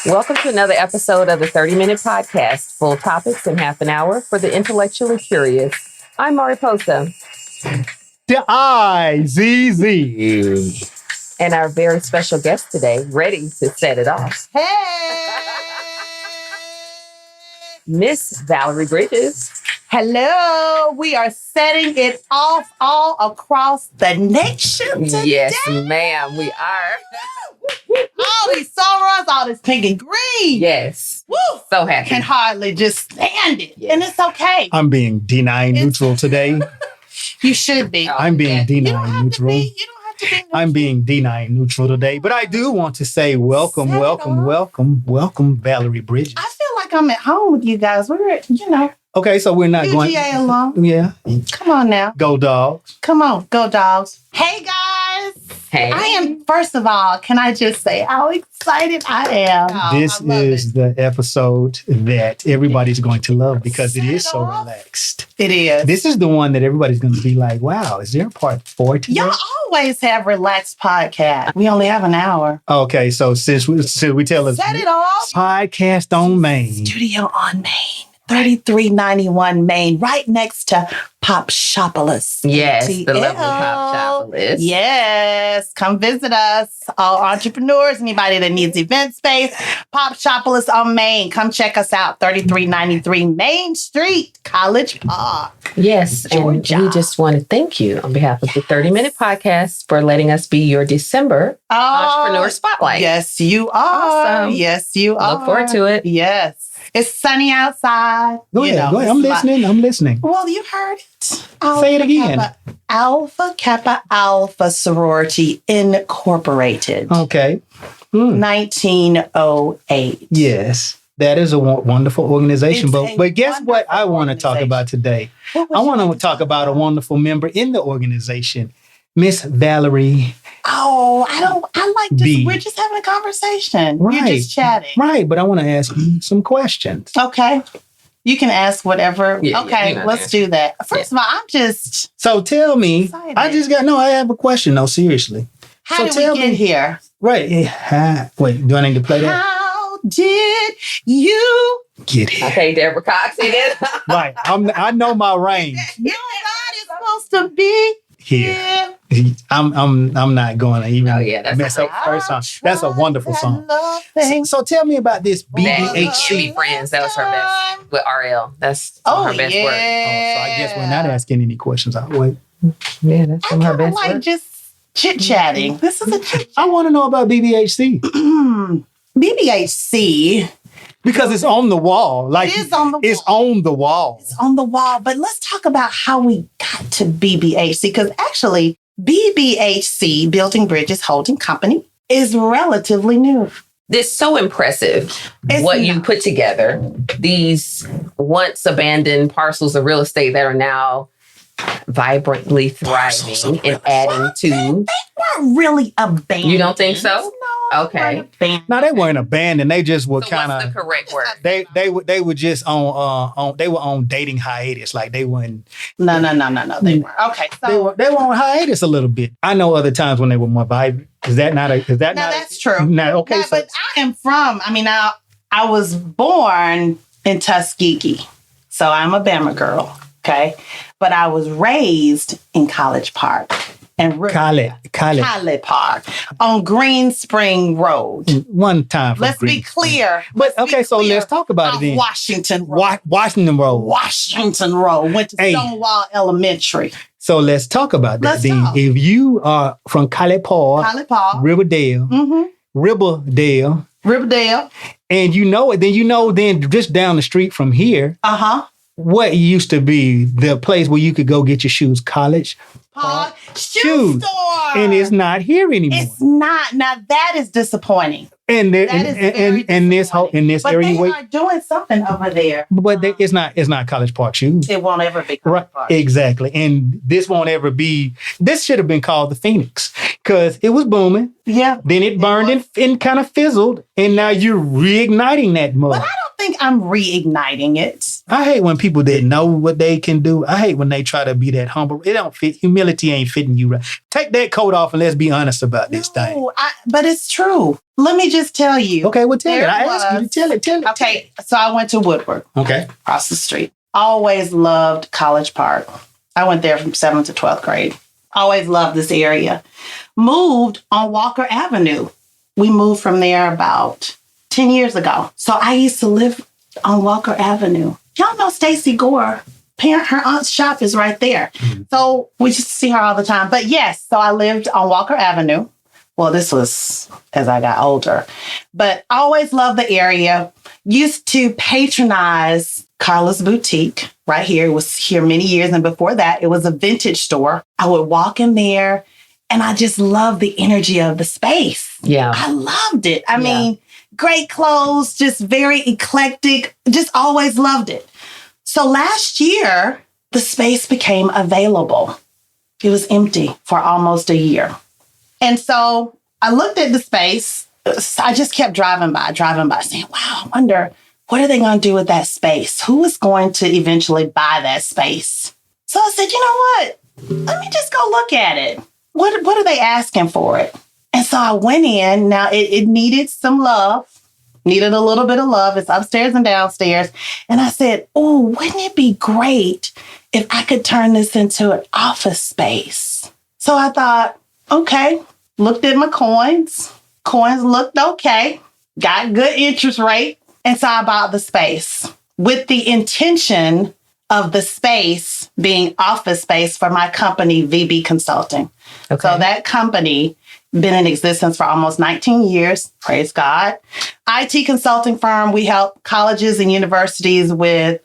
Welcome to another episode of the 30-Minute Podcast, full topics in half an hour for the intellectually curious. I'm Mariposa. The IZZ. And our very special guest today, ready to set it off. Hey! Miss Valerie Bridges. Hello! We are setting it off all across the nation today. Yes, ma'am, we are. All these sorors, all this pink and green. Yes. Woo! So happy. Can hardly just stand it. Yes. And it's okay. I'm being D9 neutral today. You should be. I'm being You don't D9 have neutral. to be. You don't have to be neutral. I'm being D9 neutral today. But I do want to say welcome, Set it welcome, off. welcome, Valerie Bridges. I feel like I'm at home with you guys. We're, Okay, so we're not going. UGA alone. Yeah. Come on now. Go Dogs. Come on. Go, dogs. Hey, guys. Hey. I am, first of all, can I just say how excited I am? This I love is the episode that everybody's going to love because it is so Set it off. relaxed. It is. This is the one that everybody's going to be like, wow, is there a part 4 to Y'all this? always have relaxed podcasts. We only have an hour. Okay, so since we tell us Set it off. podcast on Main. Studio on Main. 3391 Main, right next to Popshopolis. Yes, the lovely ATL. Popshopolis. Yes, come visit us. All entrepreneurs, anybody that needs event space. Popshopolis on Main. Come check us out. 3393 Main Street, College Park. Yes, and Georgia. we just want to thank you on behalf of the 30-Minute Podcast for letting us be your December Entrepreneur Spotlight. Yes, you are. Awesome. Yes, you are. Look forward to it. Yes. It's sunny outside. Go ahead, go ahead. I'm it's like- listening. I'm listening. Well, you heard it. Say it again. Alpha Kappa Alpha Sorority Incorporated. Okay. Hmm. 1908. Yes. That is a wonderful organization. It's But, a but guess what I wonderful want to talk organization. about today? What would I you want like to talk about a wonderful member in the organization, Miss Valerie. Oh, I like just, B. we're just having a conversation. We're Right. just chatting. Right, but I want to ask you some questions. Okay. You can ask whatever. Yeah, okay, you know let's that. do that. First of all, I'm just, So tell me, Excited. I have a question. No, seriously. how So did tell we get me- here? Right. Wait, do I need to play that? How did you? Get here. Okay, Deborah Cox, it is. Right. I know my range Nobody's supposed to be here. here. I'm not going to even Oh, yeah, that's mess a up the first song. That's a wonderful song. Thing. So tell me about this That and BBHC. Be Friends, that was her best with RL. That's some of her best work. Oh, so I guess we're not asking any questions. Wait. Yeah, that's I some of her kind of best like work. just chit chatting. This is a chit I want to know about BBHC BBHC because it's on the wall. Like It is on the It's wall. on the wall. is on the wall, but let's talk about how we got to BBHC because actually, BBHC, Building Bridges Holding Company, is relatively new. It's so impressive It's what you not. put together. These once abandoned parcels of real estate that are now vibrantly Parcels thriving of real and adding to. Weren't really abandoned. You don't think so? No. Okay. They weren't abandoned. No, they weren't abandoned. They just were So kind what's the of. correct word? They were just on they were on dating hiatus. Like they weren't. No. They weren't. Okay, so They were on hiatus a little bit. I know other times when they were more vibrant. Is that not? Is that no, not? that's true. No, okay. No, So, but I am from, I was born in Tuskegee. So I'm a Bama girl, okay? But I was raised in College Park. And Khaled. College Park on Green Spring Road. One time. For Let's be Green. clear. But Let's be okay, so clear. let's talk about it then. Washington Road. Washington Road. Washington Road. Went to Hey. Stonewall Elementary. So let's talk about that. Let's Then, talk. if you are from College Park, College Park. Riverdale, Mm-hmm. Riverdale, Riverdale. and then just down the street from here, Uh-huh. what used to be the place where you could go get your shoes, College Park Shoe Shoes. Store. and it's not here anymore. It's not. Now that is disappointing. And there, That is very and this whole in this But area, they wait, are doing something over there. it's not College Park shoes. It won't ever be Right, College Park. exactly. And this won't ever be. This should have been called the Phoenix because it was booming. Yeah. Then it burned and kind of fizzled, and now you're reigniting that But mud. I don't think I'm reigniting it. I hate when people that know what they can do. I hate when they try to be that humble. It don't fit. Humility ain't fitting you right. Take that coat off and let's be honest about this thing. But it's true. Let me just tell you. Okay, well, tell it. I asked you to tell it. Okay, so I went to Woodward. Okay. Across the street. Always loved College Park. I went there from 7th to 12th grade. Always loved this area. Moved on Walker Avenue. We moved from there about 10 years ago. So I used to live on Walker Avenue. Y'all know Stacy Gore. Her aunt's shop is right there. Mm-hmm. So we just see her all the time. But yes, so I lived on Walker Avenue. Well, this was as I got older. But I always loved the area. Used to patronize Carla's Boutique right here. It was here many years. And before that, it was a vintage store. I would walk in there and I just loved the energy of the space. Yeah. I loved it. I mean, great clothes, just very eclectic, just always loved it. So last year, the space became available. It was empty for almost a year. And so I looked at the space. I just kept driving by, saying, wow, I wonder, what are they going to do with that space? Who is going to eventually buy that space? So I said, you know what? Let me just go look at it. What are they asking for it? And so I went in. Now, it needed some love, needed a little bit of love. It's upstairs and downstairs. And I said, oh, wouldn't it be great if I could turn this into an office space? So I thought, okay, looked at my coins. Coins looked okay, got good interest rate. And so I bought the space with the intention of the space being office space for my company, VB Consulting. Okay. So that company been in existence for almost 19 years. Praise God. IT consulting firm. We help colleges and universities with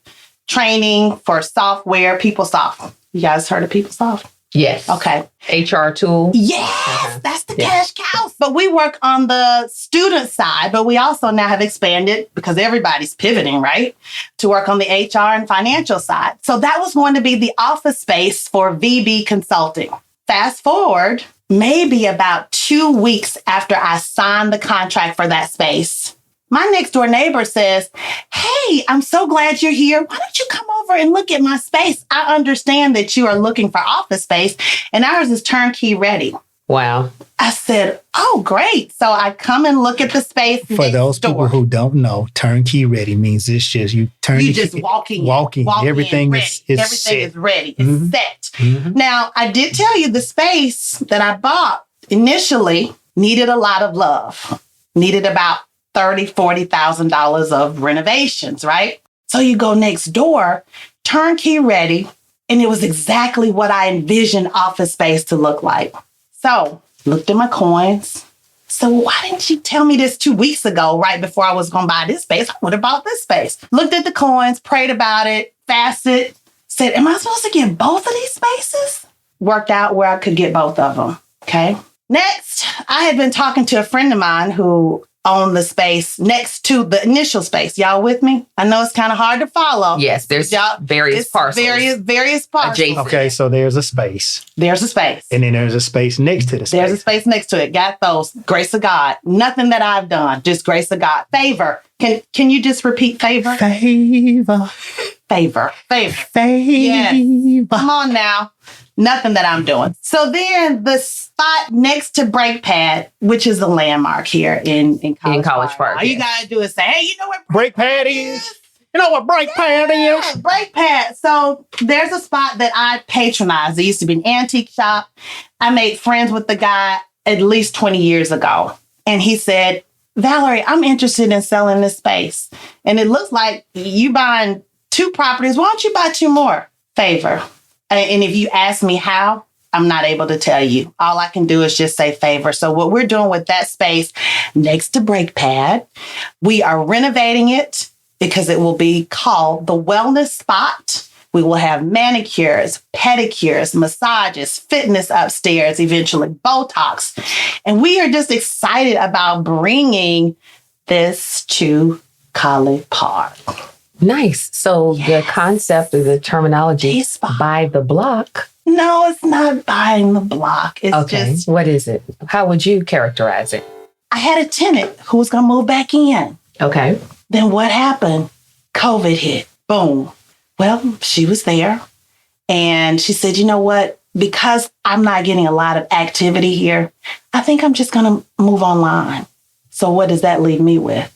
training for software, PeopleSoft. You guys heard of PeopleSoft? Yes. Okay. HR tool. Yes, that's the cash cow. But we work on the student side, but we also now have expanded because everybody's pivoting, right? To work on the HR and financial side. So that was going to be the office space for VB Consulting. Fast forward, maybe about 2 weeks after I signed the contract for that space, my next door neighbor says, hey, I'm so glad you're here. Why don't you come over and look at my space? I understand that you are looking for office space and ours is turnkey ready. Wow. I said, oh, great. So I come and look at the space. For those people who don't know, turnkey ready means it's just you turn. You just walking. Everything is ready. Mm-hmm. It's set. Mm-hmm. Now, I did tell you the space that I bought initially needed a lot of love. Needed about $30,000, $40,000 of renovations, right? So you go next door, turnkey ready, and it was exactly what I envisioned office space to look like. So looked at my coins. So why didn't you tell me this 2 weeks ago, right before I was going to buy this space? I would have bought this space. Looked at the coins, prayed about it, fasted, said, am I supposed to get both of these spaces? Worked out where I could get both of them. Okay. Next, I had been talking to a friend of mine who owned the space next to the initial space. Y'all with me? I know it's kind of hard to follow. Yes, there's various parcels. Various parcels. Adjacent. Okay, so there's a space. There's a space. And then there's a space next to the space. There's a space next to it. Got those. Grace of God. Nothing that I've done. Just grace of God. Favor. Can you just repeat favor? Favor. Favor. Yes. Come on now. Nothing that I'm doing. So then the spot next to Brake Pad, which is a landmark here in College Park. All you got to do is say, hey, you know what Brake Pad is? You know what Brake Pad is? Brake Pad. So there's a spot that I patronize. It used to be an antique shop. I made friends with the guy at least 20 years ago. And he said, Valerie, I'm interested in selling this space. And it looks like you buying 2 properties. Why don't you buy 2 more? Favor. And if you ask me how, I'm not able to tell you. All I can do is just say favor. So what we're doing with that space next to Brake Pad, we are renovating it because it will be called the Wellness Spot. We will have manicures, pedicures, massages, fitness upstairs, eventually Botox. And we are just excited about bringing this to College Park. Nice. So the concept of the terminology, buy the block. No, it's not buying the block. It's just. What is it? How would you characterize it? I had a tenant who was going to move back in. Okay. Then what happened? COVID hit. Boom. Well, she was there. And she said, you know what? Because I'm not getting a lot of activity here, I think I'm just going to move online. So what does that leave me with?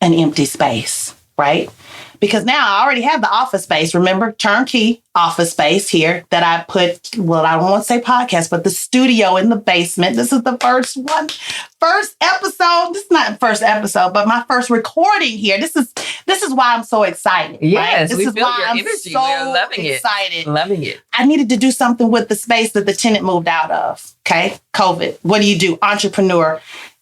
An empty space, right? Because now I already have the office space. Remember, turnkey office space here that I put, well, I don't want to say podcast, but the studio in the basement. This is the first episode. This is not the first episode, but my first recording here. This is why I'm so excited. Yes, right? we feel your energy. We're loving excited. Loving it. I needed to do something with the space that the tenant moved out of. Okay, COVID. What do? Entrepreneur.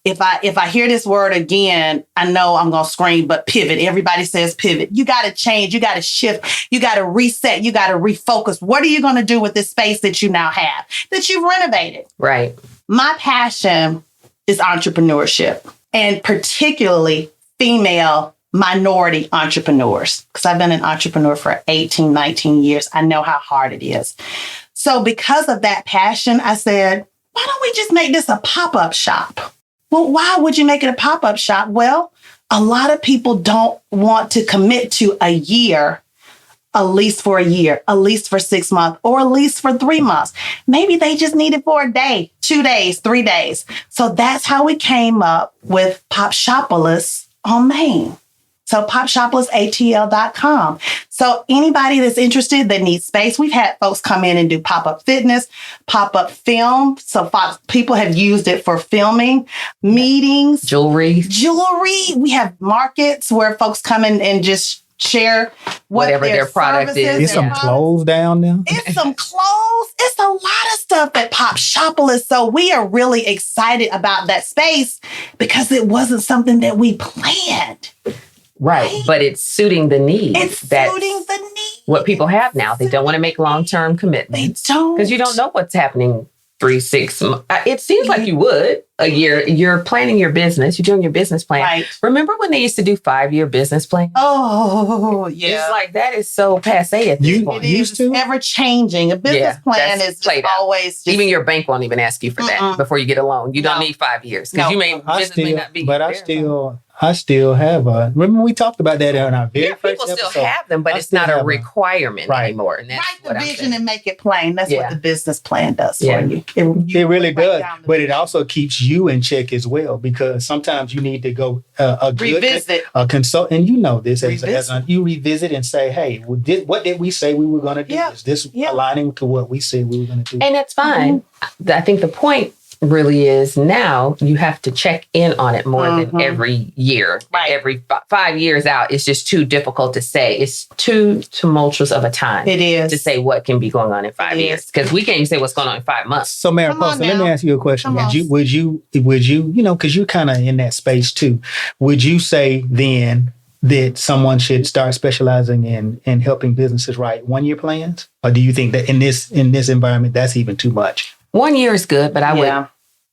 If I hear this word again, I know I'm going to scream, but pivot. Everybody says pivot. You got to change. You got to shift. You got to reset. You got to refocus. What are you going to do with this space that you now have, that you've renovated? Right. My passion is entrepreneurship, and particularly female minority entrepreneurs, because I've been an entrepreneur for 18, 19 years. I know how hard it is. So because of that passion, I said, why don't we just make this a pop-up shop? Well, why would you make it a pop-up shop? Well, a lot of people don't want to commit to a year, a lease for a year, a lease for 6 months, or a lease for 3 months. Maybe they just need it for a day, 2 days, 3 days. So that's how we came up with Popshopolis on Main. So popshopolisatl.com. So anybody that's interested that needs space, we've had folks come in and do pop-up fitness, pop-up film. So people have used it for filming, meetings, jewelry. We have markets where folks come in and just share whatever their product is. It's some clothes down there. It's some clothes. It's a lot of stuff at Popshopolis. So we are really excited about that space because it wasn't something that we planned. Right. But it's suiting the needs. It's suiting the needs. What people have now. They don't want to make long-term commitments. They don't. Because you don't know what's happening 3, 6 months. It seems like you would a year. You're planning your business. You're doing your business plan. Right. Remember when they used to do 5-year business plans? Oh, yeah. It's like that is so passe at this point. It is ever changing. A business plan is just always just, even your bank won't even ask you for that before you get a loan. You don't need 5 years because you may business may not be. But I still have a. Remember we talked about that in our very first people episode. Still have them, but it's not a requirement anymore. And that's write the vision and make it plain. That's what the business plan does for you. It really does, but it also keeps you in check as well, because sometimes you need to go revisit a consult, and you know this as you revisit and say, hey, what did we say we were going to do? Is this aligning to what we said we were going to do? And that's fine. Mm-hmm. I think the point really is now you have to check in on it more than every year. Right. Every 5 years out, it's just too difficult to say. It's too tumultuous of a time. It is. To say what can be going on in 5 years. Because we can't even say what's going on in 5 months. So, Mariposa, let me ask you a question. Would you, because you're kind of in that space too, would you say then that someone should start specializing in helping businesses write 1-year plans? Or do you think that in this environment, that's even too much? 1 year is good, but I would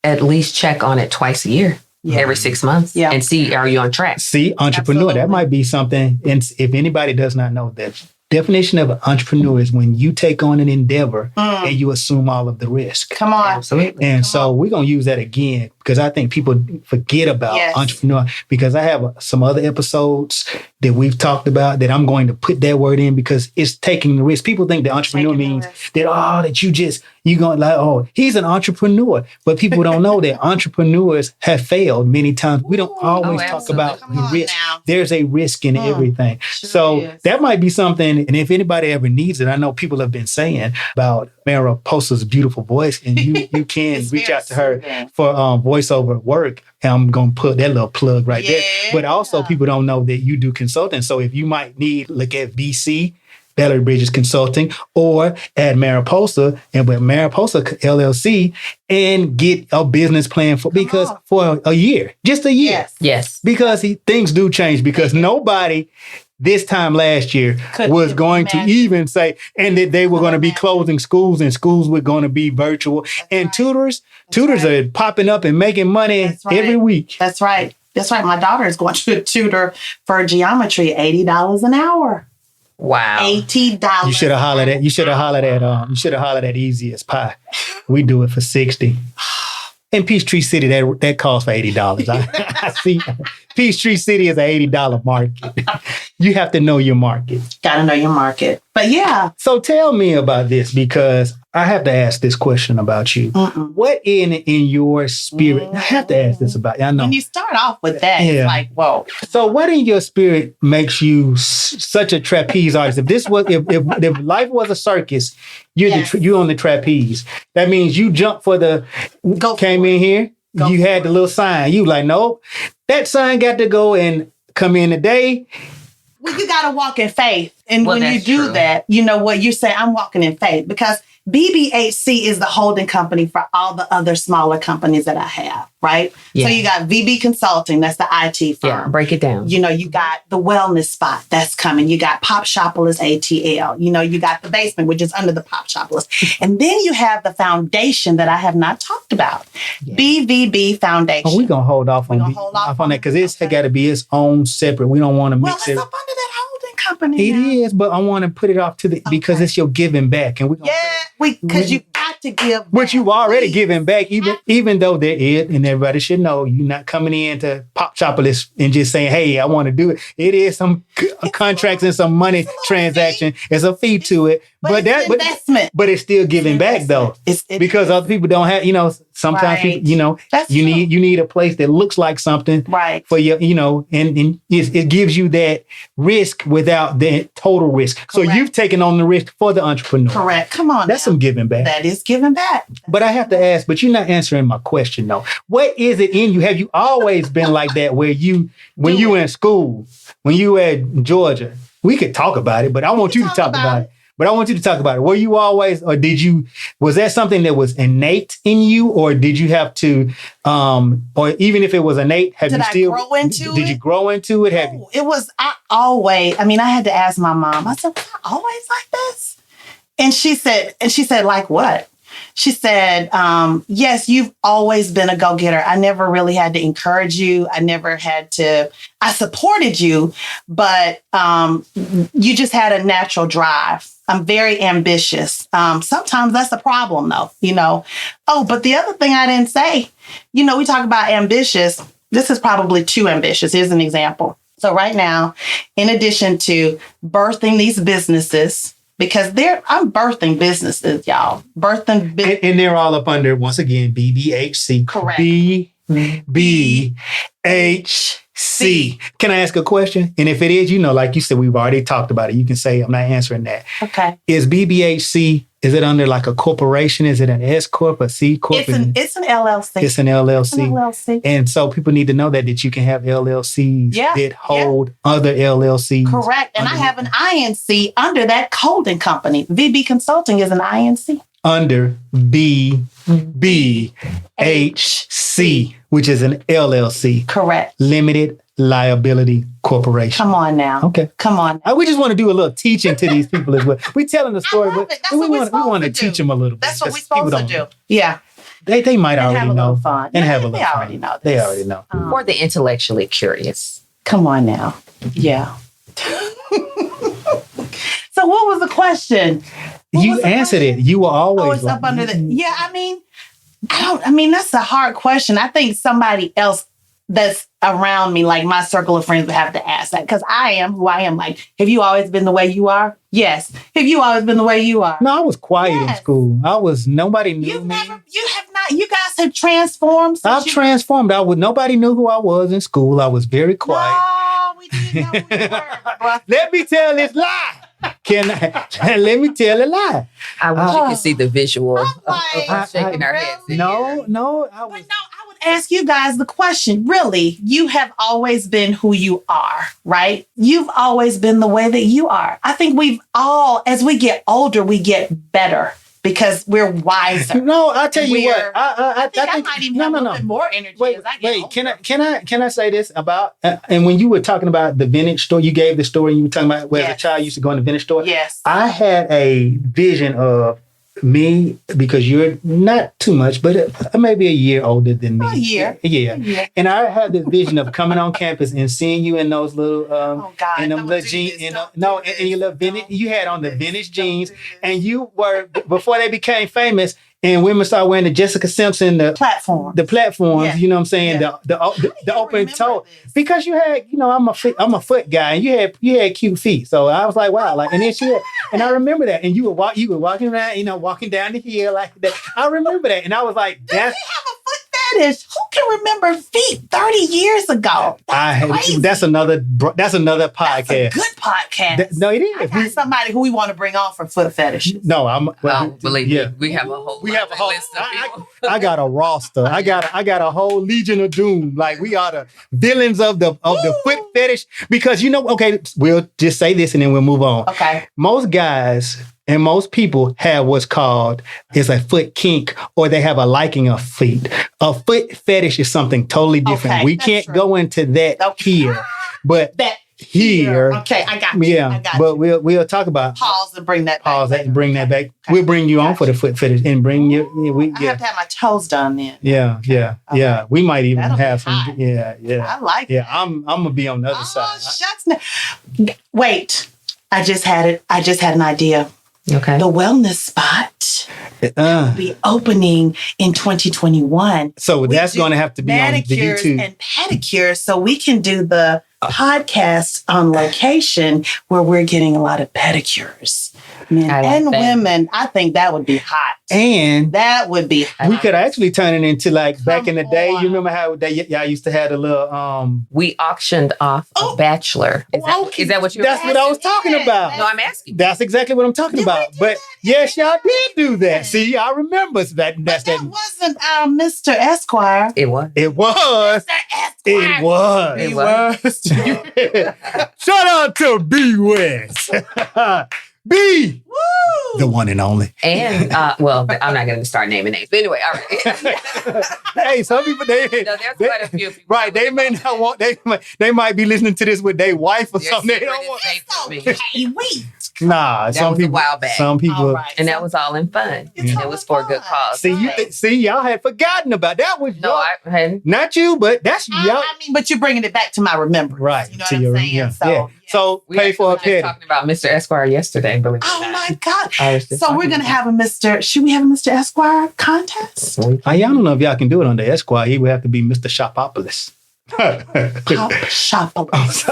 at least check on it twice a year, every 6 months, and see, are you on track? See, entrepreneur, that might be something. And if anybody does not know that, definition of an entrepreneur is when you take on an endeavor and you assume all of the risk. Come on. Absolutely. And we're going to use that again because I think people forget about entrepreneur, because I have some other episodes that we've talked about that I'm going to put that word in because it's taking the risk. People think that entrepreneur means that you're going like, he's an entrepreneur. But people don't know that entrepreneurs have failed many times. We don't always talk about the risk. Now. There's a risk in everything. Sure that might be something. And if anybody ever needs it, I know people have been saying about Mariposa's beautiful voice, and you can reach out to her for voiceover work. And I'm going to put that little plug right there. But also people don't know that you do consulting. So if you might look at VC, Valerie Bridges Consulting, or at Mariposa and with Mariposa LLC and get a business plan for a year, just a year. Yes. Because things do change, because nobody this time last year was going to even say, and that they were going to be closing schools and schools were going to be virtual. Tutors are popping up and making money every week. That's right. My daughter is going to a tutor for geometry, $80 an hour. Wow. $80. You should have hollered at. You should have hollered at Easy as Pie. We do it for $60. In Peachtree City, that costs for $80. I see. Peachtree City is an $80 market. You have to know your market. Gotta know your market. But yeah. So tell me about this, because I have to ask this question about you. What in your spirit? I have to ask this about you. I know. When you start off with that, it's like, whoa. So what in your spirit makes you such a trapeze artist? If this was, if life was a circus, you're on the trapeze. That means you jump for the, came in here, you had the little sign. You like, nope, that sign got to go and come in today. Well, you got to walk in faith. And Well, when you do that, you know what you say, I'm walking in faith, because BBHC is the holding company for all the other smaller companies that I have, right? Yeah. So you got VB Consulting, that's the IT firm. Yeah, break it down. You know, you got the Wellness Spot, that's coming. You got Pop Shopolis ATL. You know, you got the Basement, which is under the Pop Shopolis. And then you have the foundation that I have not talked about, BVB Foundation. Oh, we're going to hold off on that, because it's got to be its own separate. We don't want to mix it. Well, it's up under that holding company. It is, but I want to put it off to the, because it's your giving back. And we're going because you got to give back. But you've already given back, even though there is, and everybody should know, you're not coming in to Pop Shopolis and just saying, hey, I want to do it. It is some contracts and some money transaction. There's a fee to it. But it's an investment. But it's still giving back, though. Because other people don't have, sometimes people, you need a place that looks like something for your, and it gives you that risk without the total risk. Correct. So you've taken on the risk for the entrepreneur. Correct. Come on. That's some giving back. That is giving back. But I have to ask, but you're not answering my question, though. What is it in you? Have you always been like that, where when you were in school, when you were at Georgia, we could talk about it, but I want you to talk about it. But I want you to talk about it. Were you always, or was that something that was innate in you, or did you have to, or even if it was innate, did you grow into it? It was, I had to ask my mom. I said, was I always like this? And she said, like what? She said, yes, you've always been a go-getter. I never really had to encourage you. I supported you, but you just had a natural drive. I'm very ambitious. Sometimes that's a problem, though, Oh, but the other thing I didn't say, we talk about ambitious. This is probably too ambitious. Here's an example. So right now, in addition to birthing these businesses, because I'm birthing businesses, y'all. And they're all up under, once again, BBHC. Correct. BBHC. Can I ask a question? And if it is, like you said, we've already talked about it. You can say, I'm not answering that. Okay. Is BBHC, is it under like a corporation? Is it an S Corp, a C Corp? It's an LLC. It's an LLC. It's an LLC. And so people need to know that you can have LLCs that hold other LLCs. Correct. And I have an INC under that holding company. VB Consulting is an INC. Under BBHC, which is an LLC. Correct. Limited Liability Corporation. Come on now. Okay. Come on. We just want to do a little teaching to these people as well. We're telling the story, but we want to teach them a little bit. That's what we're supposed to do. Yeah. They might already know. Fun. And have a little fun. Already know this. They already know. For the intellectually curious. Come on now. Yeah. So what was the question? You answered it. You were always up under the. Yeah, that's a hard question. I think somebody else that's around me, like my circle of friends, would have to ask that, because I am who I am. Like, have you always been the way you are? Yes. Have you always been the way you are? No, I was quiet in school. Nobody knew me. You have not. You guys have transformed. Transformed. Nobody knew who I was in school. I was very quiet. No, we didn't know who you were. Let me tell this lie. Let me tell a lie. I wish you could see the visual of us shaking our heads. No. I would ask you guys the question. Really, you have always been who you are, right? You've always been the way that you are. I think we've all, as we get older, we get better because we're wiser. No, I'll tell you what. I think I might even have a little bit more energy as I get older. Can I say this about, and when you were talking about the vintage store, you gave the story, you were talking about where as a child used to go in the vintage store. Yes. I had a vision of me, because you're not too much, but maybe a year older than me. A year. Yeah. And I had this vision of coming on campus and seeing you in those little, in them little jeans, and your little vintage, you had on the vintage jeans, and you were, before they became famous, and women start wearing the Jessica Simpson, the platforms. platforms, you know what I'm saying? Yeah. The open toe. This? Because you had, I'm a foot guy, and you had cute feet. So I was like, wow, and then and I remember that. And you were walking around, walking down the hill like that. I remember that. And I was like, Does he have a foot fetish? Who can remember feet 30 years ago? That's another podcast. That's a good podcast. No, it is. I got somebody who we want to bring on for foot fetishes. No, believe me, we have a whole list of people. I got a roster. I got a whole Legion of Doom. Like we are the villains of the foot fetish, because okay, we'll just say this and then we'll move on. Okay. Most guys and most people have what's called is a foot kink, or they have a liking of feet. A foot fetish is something totally different. Okay, we can't go into that here, but here. Okay, I got you. Yeah, but we'll talk about pause and bring that pause back. that and bring that back. Okay. We'll bring you on for the foot fetish and bring you. I have to have my toes done then. Yeah. Okay. We might even That'll have be some. hot. Yeah. I like it. Yeah, I'm gonna be on the other Oh, side. shucks. Wait, I just had it. I just had an idea. Okay. The wellness spot will be opening in 2021. So that's going to have to be on the manicures YouTube. and pedicures, so we can do the podcast on location where we're getting a lot of pedicures. Men and women. I think that would be hot. And that would be hot. We could actually turn it into like back in the day. on. You remember how y'all used to have the little We auctioned off a bachelor. Is that what you're That's what I was talking about. No, I'm asking. That's exactly what I'm talking about. But yes, y'all did do that. See, I remember that. But that wasn't Mr. Esquire. It was. It was. Mr. Esquire. It was. Shout out to B West. B. Woo! The one and only. And well, I'm not going to start naming names. But anyway, all right. Hey, some people there's quite a few people. Right, they may not want. They might be listening to this with their wife or something. They don't want. Okay, wait. Nah, That some was a people. while back. Some people. All right. And that was all in fun. It was for a good cause. See, y'all had forgotten about that. Was No, I hadn't. not you, but that's y'all. I mean, but you're bringing it back to my remembrance. Right. You know what I'm saying? Yeah. So, yeah. So We pay for a actually were pet. just talking about Mr. Esquire yesterday, believe it or Oh not. my God. I was just So we're talking going to about have a Mr. Should we have a Mr. Esquire contest? Y'all don't know if y'all can do it under Esquire. He would have to be Mr. Shopopolis. Shop.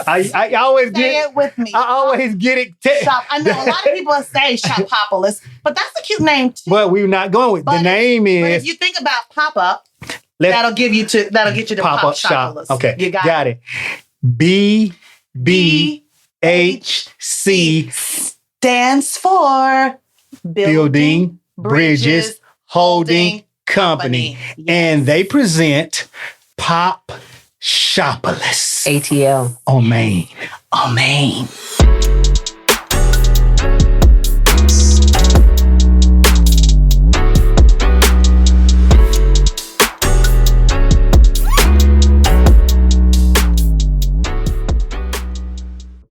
I always Say get it with me. I always get it. Shop. I know a lot of people say Shopopolis, but that's a cute name too. But we're not going with the name But is if you think about pop up, let's that'll get you to pop up shop. Shopopolis. Okay, You got it. B H C stands for Building Bridges Holding Company, Yes. and they present Pop Shopolis ATL. on Main. Oh, man.